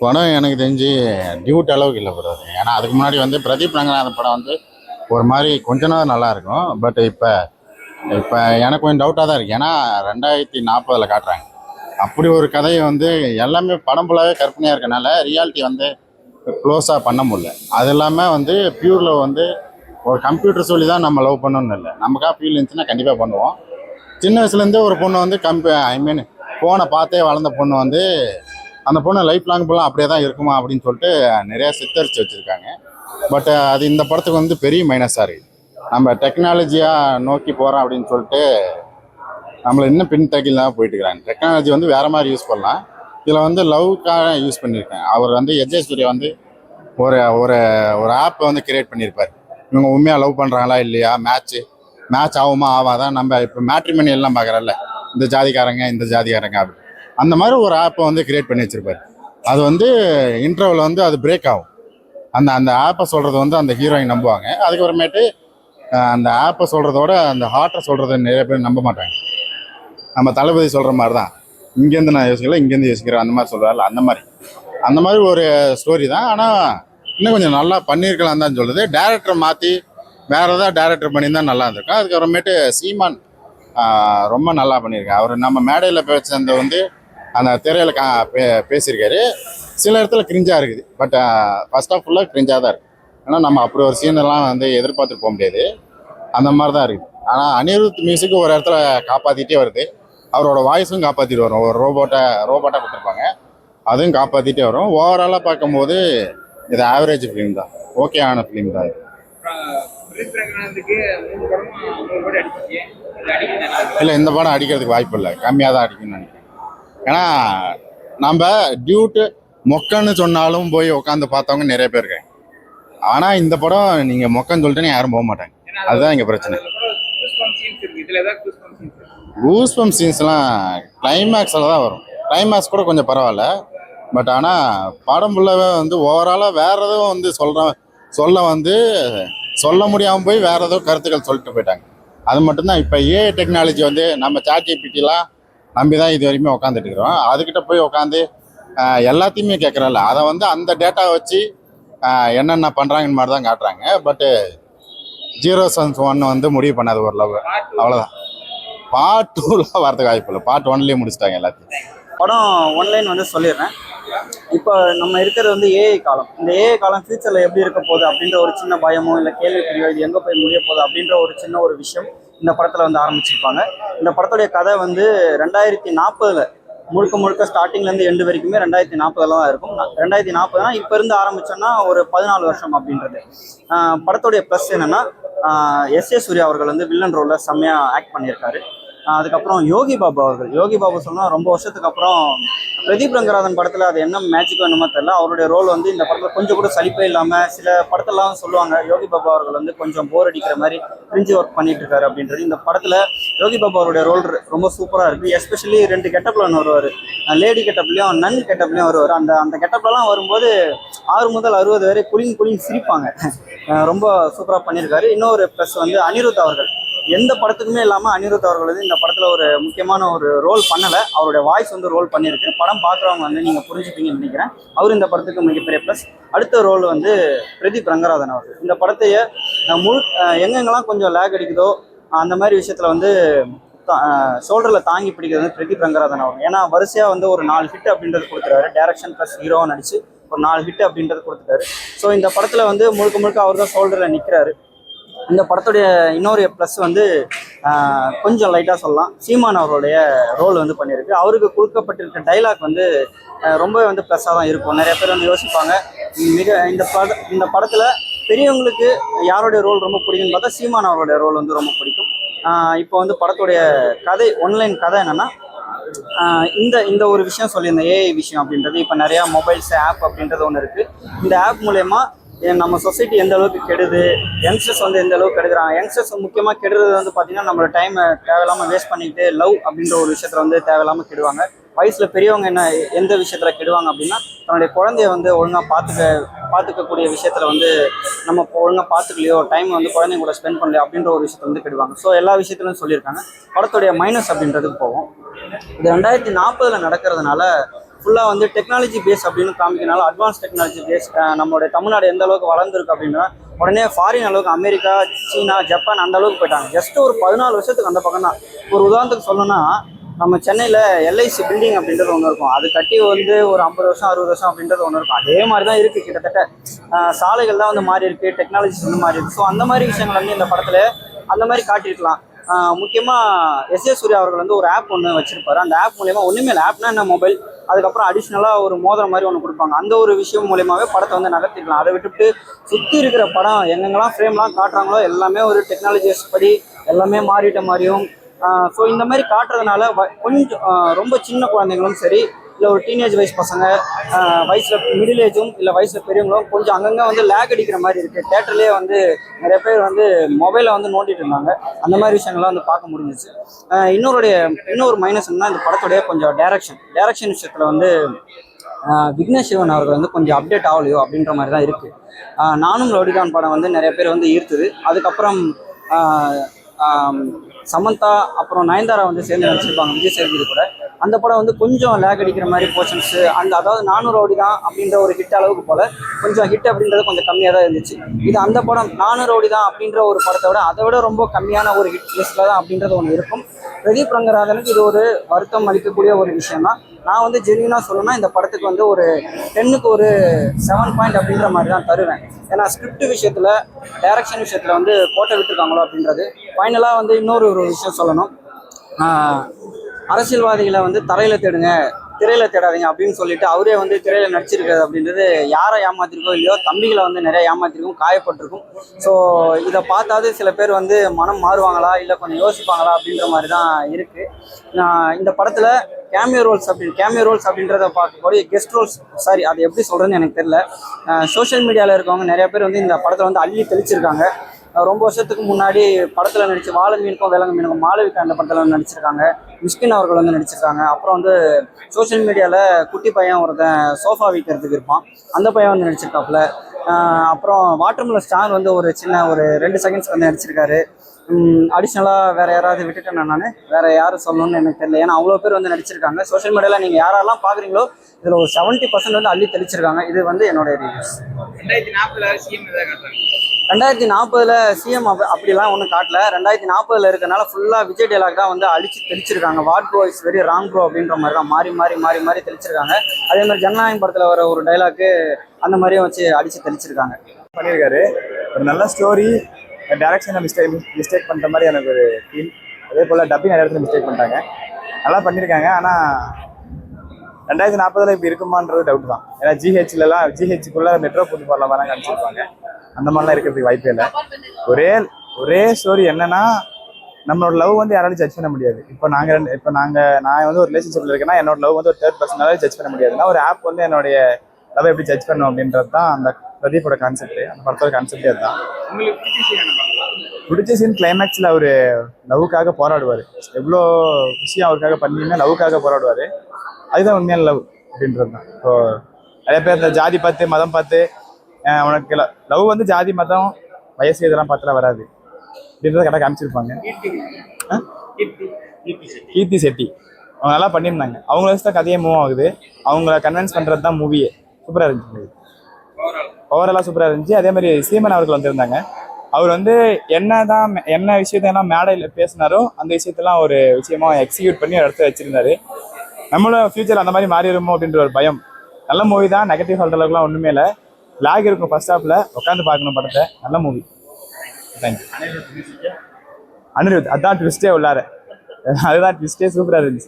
படம் எனக்கு தெரிஞ்சு டியூட் அளவுக்கு இல்லை ப்ரோ. ஏன்னா அதுக்கு முன்னாடி வந்து பிரதீப் ரங்கநாதன் படம் வந்து ஒரு மாதிரி கொஞ்ச நாள் நல்லா இருக்கும். பட் இப்போ இப்போ எனக்கு கொஞ்சம் டவுட்டாக தான் இருக்குது. ஏன்னா 2040 காட்டுறாங்க. அப்படி ஒரு கதையை வந்து எல்லாமே படம் ஃபுல்லாகவே கற்பனையாக இருக்கனால ரியாலிட்டி வந்து க்ளோஸாக பண்ண முடியல. அது இல்லாமல் வந்து பியூர் லவ் வந்து ஒரு கம்ப்யூட்டர் சொல்லி தான் நம்ம லவ் பண்ணணும்னு இல்லை. நமக்காக ஃபீல் இருந்துச்சுன்னா கண்டிப்பாக பண்ணுவோம். சின்ன வயசுலேருந்தே ஒரு பொண்ணு வந்து ஐ மீன் ஃபோனை பார்த்தே வளர்ந்த பொண்ணு வந்து அந்த பொண்ணு லைஃப் லாங் ஃபுல்லாக அப்படியே தான் இருக்குமா அப்படின்னு சொல்லிட்டு நிறையா சித்தரித்து வச்சுருக்காங்க. பட் அது இந்த படத்துக்கு வந்து பெரிய மைனஸாக இருக்குது. நம்ம டெக்னாலஜியாக நோக்கி போகிறோம் அப்படின்னு சொல்லிட்டு நம்மளை இன்னும் பின்தக்கில் தான் போயிட்டு இருக்கிறாங்க. டெக்னாலஜி வந்து வேறு மாதிரி யூஸ் பண்ணலாம். இதில் வந்து லவ்க்காக யூஸ் பண்ணியிருக்கேன். அவர் வந்து எஜே சூர்யா வந்து ஒரு ஒரு ஒரு ஆப்பை வந்து கிரியேட் பண்ணியிருப்பார். இவங்க உண்மையாக லவ் பண்ணுறாங்களா இல்லையா, மேட்ச் ஆகுமா ஆகாதான். நம்ம இப்போ மேட்ரிமனி எல்லாம் பார்க்குறல்ல, இந்த ஜாதிக்காரங்க இந்த ஜாதிக்காரங்க அப்படி அந்த மாதிரி ஒரு ஆப்பை வந்து கிரியேட் பண்ணி வச்சுருப்பார். அது வந்து இன்டர்வல் வந்து அது பிரேக் ஆகும். அந்த அந்த ஆப்பை சொல்கிறது வந்து அந்த ஹீரோயின் நம்புவாங்க. அதுக்கப்புறமேட்டு அந்த ஆப்பை சொல்கிறதோட அந்த ஹார்ட்டை சொல்கிறத நிறைய பேர் நம்ப மாட்டாங்க. நம்ம தளபதி சொல்கிற மாதிரி தான், இங்கேருந்து நான் யோசிக்கல இங்கேருந்து யோசிக்கிறேன் அந்த மாதிரி சொல்கிறாருல, அந்த மாதிரி ஒரு ஸ்டோரி தான். ஆனால் இன்னும் கொஞ்சம் நல்லா பண்ணியிருக்கலாம் தான் சொல்லுது. டேரக்டரை மாற்றி வேறு ஏதாவது டேரக்டர் பண்ணியிருந்தால் நல்லா இருந்திருக்கும். அதுக்கப்புறமேட்டு சீமான் ரொம்ப நல்லா பண்ணியிருக்கேன். அவர் நம்ம மேடையில் பேசுனது வந்து அந்த திரையில் பேசியிருக்காரு. சில இடத்துல கிரிஞ்சாக இருக்குது. பட் ஃபர்ஸ்ட் ஆஃப் ஃபுல்லாக கிரிஞ்சாக தான் இருக்குது. ஏன்னா நம்ம அப்படி ஒரு சீனெல்லாம் வந்து எதிர்பார்த்துட்டு போக முடியாது. அந்த மாதிரி தான் இருக்குது. ஆனால் அனிருத் மியூசிக்கு ஒரு இடத்துல காப்பாற்றிட்டே வருது. அவரோட வாய்ஸும் காப்பாற்றிட்டு வரும். ஒரு ரோபோட்டாக கொடுத்துருப்பாங்க, அதுவும் காப்பாற்றிட்டே வரும். ஓவராலாக பார்க்கும்போது இது ஆவரேஜ் ஃபிலிம் தான், ஓகே ஆன ஃபிலிம் தான் இது. இல்லை, இந்த படம் அடிக்கிறதுக்கு வாய்ப்பு இல்லை, கம்மியாக தான் அடிக்கும்னு நினைக்கிறேன். ஏன்னா நம்ம டியூட்டு மொக்கன்னு சொன்னாலும் போய் உட்காந்து பார்த்தவங்க நிறைய பேர் இருக்காங்க. ஆனால் இந்த படம் நீங்கள் மொக்கன்னு சொல்லிட்டு யாரும் போக மாட்டாங்க. அதுதான் இங்கே பிரச்சனை. கூஸ்பம் சீன்ஸ்லாம் கிளைமேக்ஸில் தான் வரும். கிளைமேக்ஸ் கூட கொஞ்சம் பரவாயில்ல. பட் ஆனால் படம் ஃபுல்லாகவே வந்து ஓவராலாக வேறு எதுவும் வந்து சொல்ல முடியாமல் போய் வேறு ஏதோ கருத்துக்கள் சொல்லிட்டு போயிட்டாங்க. அது மட்டும்தான். இப்போ ஏஐ டெக்னாலஜி வந்து நம்ம ChatGPTலாம் நம்பி தான் இது வரைக்குமே உட்காந்துட்டு இருக்கிறோம். அதுக்கிட்ட போய் உட்காந்து எல்லாத்தையுமே கேட்குறல, அதை வந்து அந்த டேட்டா வச்சு என்னென்ன பண்ணுறாங்கன்னு மாதிரி தான் காட்டுறாங்க. பட்டு 0 வந்து முடிவு பண்ணாது ஒரு லவ், அவ்வளோதான். பார்ட் 2 வரதுக்கு வாய்ப்பு இல்லை. பார்ட் 1 முடிச்சிட்டாங்க எல்லாத்தையும். படம் ஒன்லைன் வந்து சொல்லிடுறேன். இப்போ நம்ம இருக்கிறது வந்து ஏஐ காலம். இந்த ஏஐ காலம் ஃபியூச்சரில் எப்படி இருக்க போகுது அப்படின்ற ஒரு சின்ன பயமோ இல்லை கேள்விக்குறியோ, இது எங்கே போய் முடிய போகுது அப்படின்ற ஒரு சின்ன ஒரு விஷயம் இந்த படத்தில் வந்து ஆரம்பிச்சிருப்பாங்க. இந்த படத்துடைய கதை வந்து 2040 முழுக்க ஸ்டார்டிங்லேருந்து எண்டு வரைக்குமே 2040 தான் இருக்கும். 2040 இப்போ இருந்து ஆரம்பிச்சோன்னா ஒரு 14 வருஷம் அப்படின்றது. படத்துடைய ப்ளஸ் என்னென்னா, எஸ்ஏ சூர்யா அவர்கள் வந்து வில்லன் ரோலில் செம்மையாக ஆக்ட் பண்ணியிருக்காரு. அதுக்கப்புறம் யோகி பாபு சொன்னால் ரொம்ப வருஷத்துக்கு அப்புறம் பிரதீப் ரங்கநாதன் படத்தில் அது என்ன மேஜிக் வேணுமோ தெரியல, அவருடைய ரோல் வந்து இந்த படத்தில் கொஞ்சம் கூட சலிப்பே இல்லாமல், சில படத்தெல்லாம் சொல்லுவாங்க யோகி பாபு அவர்கள் வந்து கொஞ்சம் போர் அடிக்கிற மாதிரி பிரிஞ்சு ஒர்க் பண்ணிட்டு இருக்காரு அப்படின்றது. இந்த படத்தில் யோகி பாபு அவருடைய ரோல் ரொம்ப சூப்பராக இருக்குது. எஸ்பெஷலி 2 கெட்டப்பில் வருவார். லேடி கெட்டப்லையும் நன் கெட்டப்லையும் வருவார். அந்த கெட்டப்லாம் வரும்போது 6 முதல் 60 வரை குளிங் சிரிப்பாங்க. ரொம்ப சூப்பராக பண்ணியிருக்காரு. இன்னொரு ப்ளஸ் வந்து அனிருத் அவர்கள் எந்த படத்துக்குமே இல்லாமல் அனிருத் அவர்கள் வந்து இந்த படத்தில் ஒரு முக்கியமான ஒரு ரோல் பண்ணலை. அவருடைய வாய்ஸ் வந்து ரோல் பண்ணியிருக்கு. படம் பார்க்குறவங்க வந்து நீங்கள் புரிஞ்சுப்பீங்கன்னு நினைக்கிறேன். அவர் இந்த படத்துக்கு மிகப்பெரிய ப்ளஸ். அடுத்த ரோல் வந்து பிரதீப் ரங்கநாதன் அவர்கள். இந்த படத்தையே எங்கெங்கெல்லாம் கொஞ்சம் லேக் அடிக்குதோ அந்த மாதிரி விஷயத்தில் வந்து ஷோல்டரில் தாங்கி பிடிக்கிறது வந்து பிரதீப் ரங்கநாதன் அவர். ஏன்னா வரிசையாக வந்து ஒரு 4 ஹிட் அப்படின்றது கொடுத்துருவாரு. டைரக்ஷன் ப்ளஸ் ஹீரோவாக நடிச்சு ஒரு 4 ஹிட் அப்படின்றது கொடுத்துட்டாரு. ஸோ இந்த படத்தில் வந்து முழுக்க அவர் தான் ஷோல்டரில் நிற்கிறாரு. இந்த படத்துடைய இன்னொரு ப்ளஸ் வந்து கொஞ்சம் லைட்டாக சொல்லலாம், சீமான் அவருடைய ரோல் வந்து பண்ணியிருக்கு. அவருக்கு கொடுக்கப்பட்டிருக்க டைலாக் வந்து ரொம்ப வந்து ப்ளஸ்ஸாக தான் இருக்கும். நிறைய பேர் வந்து யோசிப்பாங்க, இந்த படத்தில் பெரியவங்களுக்கு யாருடைய ரோல் ரொம்ப பிடிக்கும்னு பார்த்தா சீமான் அவருடைய ரோல் வந்து ரொம்ப பிடிக்கும். இப்போ வந்து படத்துடைய கதை ஒன்லைன் கதை என்னென்னா, இந்த ஒரு விஷயம் சொல்லியிருந்தேன், ஏஐ விஷயம் அப்படின்றது. இப்போ நிறையா மொபைல்ஸ் ஆப் அப்படின்றது ஒன்று இருக்குது. இந்த ஆப் மூலயமா நம்ம சொசைட்டி எந்த அளவுக்கு கெடுது, யங்ஸ்டர்ஸ் வந்து எந்த அளவுக்கு கெடுக்கிறாங்க. யங்ஸ்டர்ஸ் முக்கியமாக கெடுறது வந்து பார்த்திங்கன்னா நம்மளோட டைமை தேவையில்லாமல் வேஸ்ட் பண்ணிக்கிட்டு லவ் அப்படின்ற ஒரு விஷயத்தில் வந்து தேவையில்லாமல் கெடுவாங்க. வயசில் பெரியவங்க எந்த விஷயத்தில் கெடுவாங்க அப்படின்னா, தன்னுடைய குழந்தைய வந்து ஒழுங்காக பார்த்துக்கக்கூடிய விஷயத்தில் வந்து நம்ம ஒழுங்காக பார்த்துக்கலையோ, டைம் வந்து குழந்தைங்க கூட ஸ்பெண்ட் பண்ணலையோ அப்படின்ற ஒரு விஷயத்தை வந்து கெடுவாங்க. ஸோ எல்லா விஷயத்துலையும் சொல்லியிருக்காங்க. படத்துடைய மைனஸ் அப்படின்றதுக்கு போவோம். இது 2040 நடக்கிறதுனால ஃபுல்லாக வந்து டெக்னாலஜி பேஸ் அப்படின்னு காமிக்கனால அட்வான்ஸ் டெக்னாலஜி பேஸ் நம்மளுடைய தமிழ்நாடு எந்த அளவுக்கு வளர்ந்துருக்கு அப்படின்னா உடனே ஃபாரின் அளவுக்கு அமெரிக்கா, சீனா, ஜப்பான் அந்த அளவுக்கு போயிட்டாங்க. ஜஸ்ட் ஒரு 14 வருஷத்துக்கு அந்த பக்கம் தான். ஒரு உதாரணத்துக்கு சொல்லணும்னா நம்ம சென்னையில் எல்ஐசி பில்டிங் அப்படின்றது ஒன்று இருக்கும். அது கட்டி வந்து ஒரு 50 வருஷம் 60 வருஷம் அப்படின்றது ஒன்று இருக்கும். அதே மாதிரி தான் இருக்குது கிட்டத்தட்ட. சாலைகள் தான் வந்து மாறி இருக்குது, டெக்னாலஜிஸ் வந்து மாறி இருக்குது. ஸோ அந்த மாதிரி விஷயங்கள் வந்து இந்த படத்தில் அந்த மாதிரி காட்டியிருக்கலாம். முக்கியமாக எஸ் ஏ சூர்யா அவர்கள் வந்து ஒரு ஆப் ஒன்று வச்சிருப்பாரு. அந்த ஆப் மூலயமா ஒன்றுமே இல்லை, ஆப்னா என்ன மொபைல், அதுக்கப்புறம் அடிஷ்னலாக ஒரு மோதிரம் மாதிரி ஒன்று கொடுப்பாங்க. அந்த ஒரு விஷயம் மூலயமாவே படத்தை வந்து நகர்த்திக்கலாம். அதை விட்டுவிட்டு சுற்றி இருக்கிற படம் எங்கெங்கெல்லாம் ஃப்ரேம்லாம் காட்டுறாங்களோ எல்லாமே ஒரு டெக்னாலஜிஸ் படி எல்லாமே மாறிட்ட மாதிரியும். ஸோ இந்த மாதிரி காட்டுறதுனால கொஞ்சம் ரொம்ப சின்ன குழந்தைங்களும் சரி, இல்லை ஒரு டீனேஜ் வயசு பசங்க, வயசில் மிடில் ஏஜும் இல்லை வயசில் பெரியவங்களும் கொஞ்சம் அங்கங்கே வந்து லேக் அடிக்கிற மாதிரி இருக்குது. தேட்டர்லேயே வந்து நிறைய பேர் வந்து மொபைலை வந்து நோண்டிட்டு இருந்தாங்க. அந்த மாதிரி விஷயங்கள்லாம் வந்து பார்க்க முடிஞ்சிச்சு. இன்னொரு மைனஸ் என்ன, இந்த படத்துடைய கொஞ்சம் டைரக்ஷன் விஷயத்தில் வந்து விக்னேஷ் சிவன் அவர்கள் வந்து கொஞ்சம் அப்டேட் ஆகலையோ அப்படின்ற மாதிரி தான் இருக்குது. நானும் ரவுடிதான் படம் வந்து நிறைய பேர் வந்து ஈர்த்துது. அதுக்கப்புறம் சமந்தா அப்புறம் நயன்தாரா வந்து சேர்ந்து நடிச்சிருப்பாங்க விஜய் சேதுபதி கூட. அந்த படம் வந்து கொஞ்சம் லேக் அடிக்கிற மாதிரி போர்ஷன்ஸு, அதாவது 400 ரவுடி தான் அப்படின்ற ஒரு ஹிட் அளவுக்கு போல் கொஞ்சம் ஹிட் அப்படின்றது கொஞ்சம் கம்மியாக தான் இருந்துச்சு. இது அந்த படம் 400 ரவுடி தான் அப்படின்ற ஒரு படத்தை விட அதை விட ரொம்ப கம்மியான ஒரு ஹிட் லிஸ்ட்டில் தான் அப்படின்றது ஒன்று இருக்கும். பிரதீப் ரங்கராஜனுக்கு இது ஒரு வருத்தம் அளிக்கக்கூடிய ஒரு விஷயம் தான். நான் வந்து ஜென்யூனாக சொல்லணும்னா இந்த படத்துக்கு வந்து ஒரு 10க்கு ஒரு 7 பாயிண்ட் அப்படின்ற மாதிரி தான் தருவேன். ஏன்னா ஸ்கிரிப்ட் விஷயத்தில், டைரக்ஷன் விஷயத்தில் வந்து கோட்டை விட்டுருக்காங்களோ அப்படின்றது. ஃபைனலாக வந்து இன்னொரு விஷயம் சொல்லணும். அரசியல்வாதிகளை வந்து தரையில் தேடுங்க, திரையில் தேடாதீங்க அப்படின்னு சொல்லிட்டு அவரே வந்து திரையில் நடிச்சிருக்காரு அப்படின்றது யாரை ஏமாத்திருக்கோ இல்லையோ தம்பிகளை வந்து நிறைய ஏமாத்திருக்கும், காயப்பட்டிருக்கும். ஸோ இதை பார்த்தாது சில பேர் வந்து மனம் மாறுவாங்களா இல்லை கொஞ்சம் யோசிப்பாங்களா அப்படின்ற மாதிரி தான் இருக்குது. இந்த படத்தில் கேமியோ ரோல்ஸ் அப்படின்றத பார்க்கக்கூடிய கெஸ்ட் ரோல்ஸ், சாரி அது எப்படி சொல்கிறேன்னு எனக்கு தெரியல. சோஷியல் மீடியாவில் இருக்கவங்க நிறைய பேர் வந்து இந்த படத்தில் வந்து அள்ளி தெளிச்சிருக்காங்க. ரொம்ப வருஷத்துக்கு முன்னாடி படத்தில் நடிச்சு வாழ மீனுக்கும் விலங்கு மீனுக்கும் மாளவிகா அந்த படத்தில் வந்து நடிச்சிருக்காங்க. மிஷ்கின் அவர்கள் வந்து நடிச்சிருக்காங்க. அப்புறம் வந்து சோஷியல் மீடியாவில் குட்டி பையன் ஒருத்தன் சோஃபா விற்கிறதுக்கு இருப்பான், அந்த பையன் வந்து நடிச்சிருக்காப்புல. அப்புறம் வாட்டர்மெலன் ஸ்டார் வந்து ஒரு 2 செகண்ட்ஸ் வந்து நடிச்சிருக்காரு. அடிஷ்னலாக வேறு யாராவது விட்டுட்டேன் நான் வேறு யாரும் சொல்லணும்னு எனக்கு தெரியல. ஏன்னா அவ்வளோ பேர் வந்து நடிச்சிருக்காங்க. சோஷியல் மீடியாவில் நீங்கள் யாரெல்லாம் பார்க்குறீங்களோ இதில் ஒரு 70% வந்து அள்ளி தெளிச்சிருக்காங்க. இது வந்து என்னோட ரிவ்யூஸ். 2040 சிஎம் அப்படிலாம் ஒன்றும் காட்டல. 2040 இருக்கிறனால ஃபுல்லாக விஜய் டைலாக் தான் வந்து அழிச்சு தெளிச்சிருக்காங்க. What bro is very wrong bro அப்படின்ற மாதிரி தான் மாறி தெளிச்சிருக்காங்க. அதே மாதிரி ஜனநாயகம் படத்தில் வர ஒரு டைலாக்கு அந்த மாதிரியும் வச்சு அடித்து தெளிச்சிருக்காங்க. பண்ணியிருக்காரு. ஒரு நல்ல ஸ்டோரி, டைரக்ஷனில் மிஸ்டேக் பண்ணுற மாதிரி எனக்கு ஒரு ஃபீல். அதே போல் டப்பிங் நிறைய இடத்துல மிஸ்டேக் பண்ணிட்டாங்க. நல்லா பண்ணியிருக்காங்க. ஆனால் 2040 இப்படி இருக்குமான்றது டவுட் தான். ஏன்னா ஜிஹெச்சுக்குள்ளே மெட்ரோ கூட்டு போகலாம் வேணாங்க அனுப்பிச்சிருப்பாங்க. அந்த மாதிரிலாம் இருக்கிறதுக்கு வாய்ப்பே இல்லை. ஒரே ஸ்டோரி என்னன்னா, நம்மளோட லவ் வந்து யாராலும் ஜட்ஜ் பண்ண முடியாது. நான் வந்து ஒரு ரிலேஷன்ஷிப்பில் இருக்கேன்னா என்னோட லவ் வந்து ஒரு 3rd பர்சனால ஜட்ஜ் பண்ண முடியாதுன்னா ஒரு ஆப் வந்து என்னுடைய லவ் எப்படி ஜட்ஜ் பண்ணும் அப்படின்றது தான் அந்த பிரதீப்போட கான்செப்ட். அந்த படத்தோட கான்செப்டே அதுதான். பிடிச்ச சீன் கிளைமேக்ஸில் அவர் லவ்வுக்காக போராடுவார். எவ்வளோ விஷயம் அவருக்காக பண்ணியுமே லவ்வுக்காக போராடுவார். அதுதான் உண்மையான லவ் அப்படின்றது தான். ஸோ நிறைய பேர் இந்த ஜாதி பார்த்து மதம் பார்த்து உனக்கு லவ் வந்து ஜாதி மதம் வயசு இதெல்லாம் பார்த்துலாம் வராது அப்படின்றத கரெக்டாக காமிச்சிருப்பாங்க. கீர்த்தி செட்டி அவங்க நல்லா பண்ணியிருந்தாங்க. அவங்கள வச்சு தான் கதையே மூவ் ஆகுது. அவங்கள கன்வின்ஸ் பண்ணுறது தான் மூவியே. சூப்பராக இருந்துச்சு, ஓவராலாக சூப்பராக இருந்துச்சு. அதே மாதிரி சீமன் அவர்கள் வந்திருந்தாங்க. அவர் வந்து என்ன விஷயத்தெல்லாம் மேடையில் பேசினாரோ அந்த விஷயத்தெல்லாம் ஒரு விஷயமா எக்ஸிக்யூட் பண்ணி ஒரு இடத்த வச்சிருந்தாரு. நம்மளும் ஃபியூச்சர் அந்த மாதிரி மாறிடுமோ அப்படின்ற ஒரு பயம். நல்ல மூவி தான், நெகட்டிவ் சொல்கிற அளவுக்குலாம் ஒன்றுமே இல்லை. லாக் இருக்கும் ஃபர்ஸ்ட் ஹாஃபில், உட்காந்து பார்க்கணும் படத்தை. நல்ல மூவி. தேங்க்யூ. அனிருத் அதான் ட்விஸ்டே உள்ளார, அதுதான் ட்விஸ்டே சூப்பராக இருந்துச்சு.